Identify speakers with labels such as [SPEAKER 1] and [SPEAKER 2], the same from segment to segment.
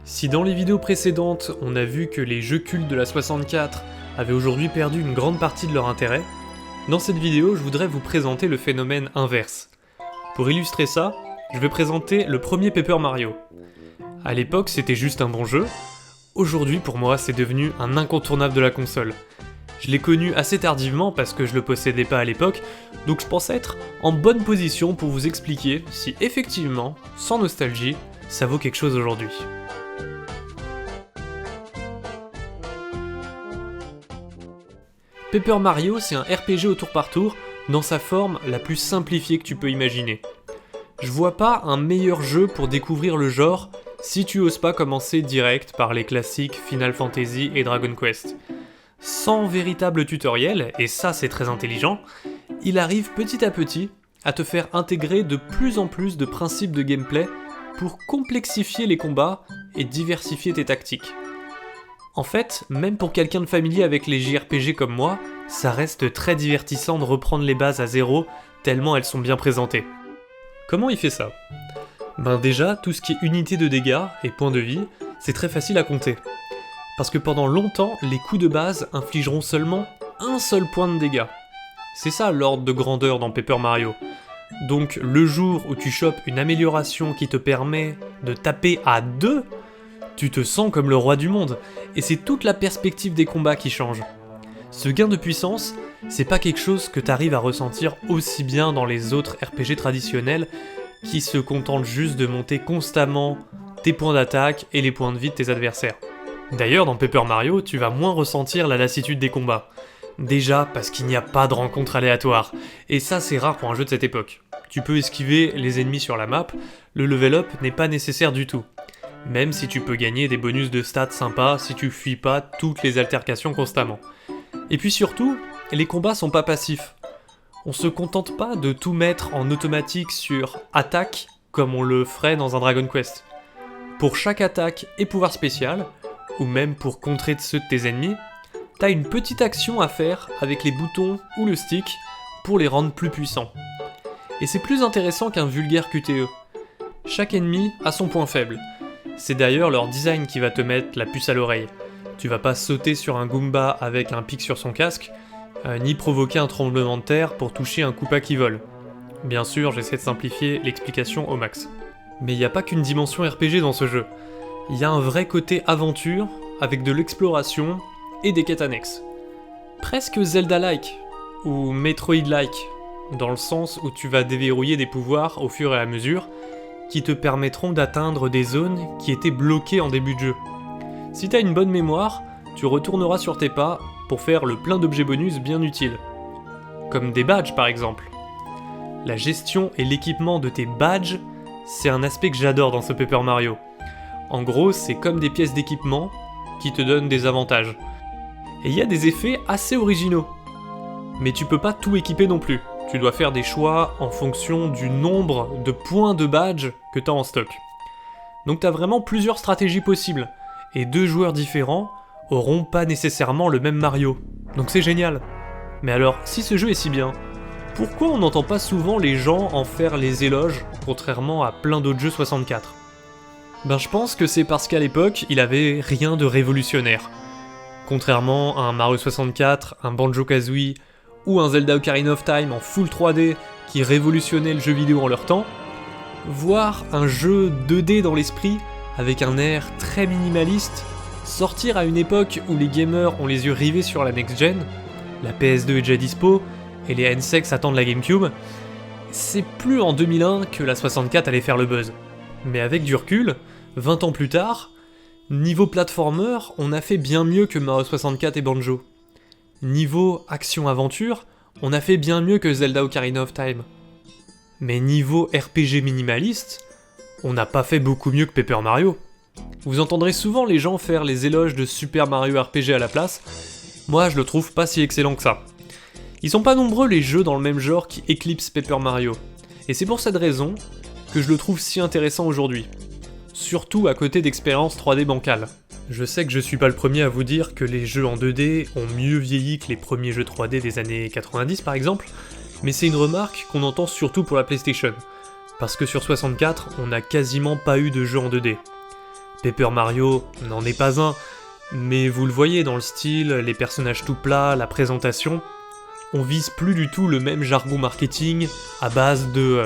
[SPEAKER 1] Si dans les vidéos précédentes, on a vu que les jeux cultes de la 64 avaient aujourd'hui perdu une grande partie de leur intérêt, dans cette vidéo, je voudrais vous présenter le phénomène inverse. Pour illustrer ça, je vais présenter le premier Paper Mario. À l'époque, c'était juste un bon jeu. Aujourd'hui, pour moi, c'est devenu un incontournable de la console. Je l'ai connu assez tardivement parce que je le possédais pas à l'époque, donc je pense être en bonne position pour vous expliquer si effectivement, sans nostalgie, ça vaut quelque chose aujourd'hui. Paper Mario, c'est un RPG au tour par tour, dans sa forme la plus simplifiée que tu peux imaginer. Je vois pas un meilleur jeu pour découvrir le genre si tu oses pas commencer direct par les classiques Final Fantasy et Dragon Quest. Sans véritable tutoriel, et ça c'est très intelligent, il arrive petit à petit à te faire intégrer de plus en plus de principes de gameplay pour complexifier les combats et diversifier tes tactiques. En fait, même pour quelqu'un de familier avec les JRPG comme moi, ça reste très divertissant de reprendre les bases à zéro, tellement elles sont bien présentées. Comment il fait ça ? Déjà, tout ce qui est unité de dégâts et points de vie, c'est très facile à compter. Parce que pendant longtemps, les coups de base infligeront seulement un seul point de dégâts. C'est ça l'ordre de grandeur dans Paper Mario. Donc le jour où tu chopes une amélioration qui te permet de taper à 2, tu te sens comme le roi du monde, et c'est toute la perspective des combats qui change. Ce gain de puissance, c'est pas quelque chose que t'arrives à ressentir aussi bien dans les autres RPG traditionnels qui se contentent juste de monter constamment tes points d'attaque et les points de vie de tes adversaires. D'ailleurs, dans Paper Mario, tu vas moins ressentir la lassitude des combats. Déjà parce qu'il n'y a pas de rencontres aléatoires, et ça c'est rare pour un jeu de cette époque. Tu peux esquiver les ennemis sur la map, le level up n'est pas nécessaire du tout. Même si tu peux gagner des bonus de stats sympas si tu fuis pas toutes les altercations constamment. Et puis surtout, les combats sont pas passifs. On se contente pas de tout mettre en automatique sur attaque comme on le ferait dans un Dragon Quest. Pour chaque attaque et pouvoir spécial, ou même pour contrer ceux de tes ennemis, t'as une petite action à faire avec les boutons ou le stick pour les rendre plus puissants. Et c'est plus intéressant qu'un vulgaire QTE. Chaque ennemi a son point faible. C'est d'ailleurs leur design qui va te mettre la puce à l'oreille. Tu vas pas sauter sur un Goomba avec un pic sur son casque, ni provoquer un tremblement de terre pour toucher un Koopa qui vole. Bien sûr, j'essaie de simplifier l'explication au max. Mais il n'y a pas qu'une dimension RPG dans ce jeu. Il y a un vrai côté aventure, avec de l'exploration et des quêtes annexes. Presque Zelda-like, ou Metroid-like, dans le sens où tu vas déverrouiller des pouvoirs au fur et à mesure, qui te permettront d'atteindre des zones qui étaient bloquées en début de jeu. Si t'as une bonne mémoire, tu retourneras sur tes pas pour faire le plein d'objets bonus bien utiles. Comme des badges par exemple. La gestion et l'équipement de tes badges, c'est un aspect que j'adore dans ce Paper Mario. En gros, c'est comme des pièces d'équipement qui te donnent des avantages. Et il y a des effets assez originaux. Mais tu peux pas tout équiper non plus. Tu dois faire des choix en fonction du nombre de points de badge que t'as en stock. Donc t'as vraiment plusieurs stratégies possibles, et deux joueurs différents auront pas nécessairement le même Mario. Donc c'est génial. Mais alors, si ce jeu est si bien, pourquoi on n'entend pas souvent les gens en faire les éloges, contrairement à plein d'autres jeux 64 ? Je pense que c'est parce qu'à l'époque, il avait rien de révolutionnaire. Contrairement à un Mario 64, un Banjo-Kazooie, ou un Zelda Ocarina of Time en full 3D qui révolutionnait le jeu vidéo en leur temps, voir un jeu 2D dans l'esprit, avec un air très minimaliste, sortir à une époque où les gamers ont les yeux rivés sur la next-gen, la PS2 est déjà dispo, et les N-Sex attendent la GameCube, c'est plus en 2001 que la 64 allait faire le buzz. Mais avec du recul, 20 ans plus tard, niveau platformer, on a fait bien mieux que Mario 64 et Banjo. Niveau action-aventure, on a fait bien mieux que Zelda Ocarina of Time. Mais niveau RPG minimaliste, on n'a pas fait beaucoup mieux que Paper Mario. Vous entendrez souvent les gens faire les éloges de Super Mario RPG à la place, moi je le trouve pas si excellent que ça. Ils sont pas nombreux les jeux dans le même genre qui éclipsent Paper Mario, et c'est pour cette raison que je le trouve si intéressant aujourd'hui. Surtout à côté d'expériences 3D bancales. Je sais que je suis pas le premier à vous dire que les jeux en 2D ont mieux vieilli que les premiers jeux 3D des années 90 par exemple, mais c'est une remarque qu'on entend surtout pour la PlayStation, parce que sur 64, on n'a quasiment pas eu de jeux en 2D. Paper Mario n'en est pas un, mais vous le voyez dans le style, les personnages tout plats, la présentation, on vise plus du tout le même jargon marketing à base de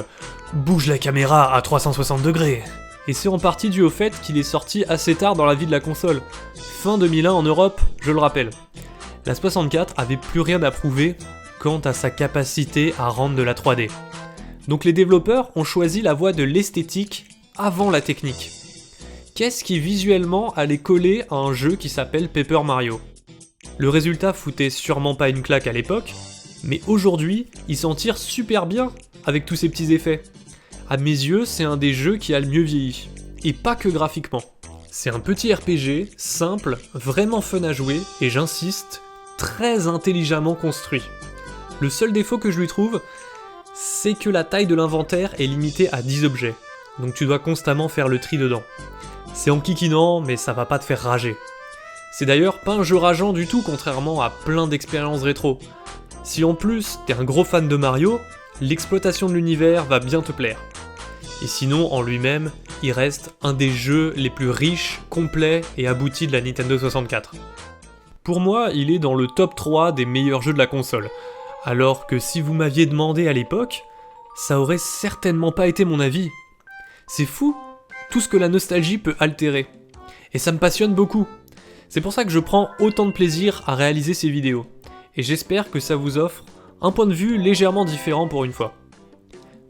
[SPEAKER 1] bouge la caméra à 360 degrés. Et c'est en partie dû au fait qu'il est sorti assez tard dans la vie de la console. Fin 2001 en Europe, je le rappelle. La 64 avait plus rien à prouver quant à sa capacité à rendre de la 3D. Donc les développeurs ont choisi la voie de l'esthétique avant la technique. Qu'est-ce qui visuellement allait coller à un jeu qui s'appelle Paper Mario ? Le résultat foutait sûrement pas une claque à l'époque, mais aujourd'hui, il s'en tire super bien avec tous ces petits effets. À mes yeux, c'est un des jeux qui a le mieux vieilli, et pas que graphiquement. C'est un petit RPG, simple, vraiment fun à jouer, et j'insiste, très intelligemment construit. Le seul défaut que je lui trouve, c'est que la taille de l'inventaire est limitée à 10 objets, donc tu dois constamment faire le tri dedans. C'est enquiquinant, mais ça va pas te faire rager. C'est d'ailleurs pas un jeu rageant du tout, contrairement à plein d'expériences rétro. Si en plus t'es un gros fan de Mario, l'exploitation de l'univers va bien te plaire. Et sinon, en lui-même, il reste un des jeux les plus riches, complets et aboutis de la Nintendo 64. Pour moi, il est dans le top 3 des meilleurs jeux de la console, alors que si vous m'aviez demandé à l'époque, ça aurait certainement pas été mon avis. C'est fou, tout ce que la nostalgie peut altérer. Et ça me passionne beaucoup. C'est pour ça que je prends autant de plaisir à réaliser ces vidéos. Et j'espère que ça vous offre un point de vue légèrement différent pour une fois.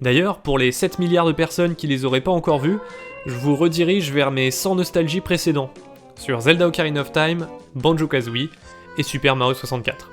[SPEAKER 1] D'ailleurs, pour les 7 milliards de personnes qui les auraient pas encore vues, je vous redirige vers mes 100 nostalgies précédents, sur Zelda Ocarina of Time, Banjo-Kazooie et Super Mario 64.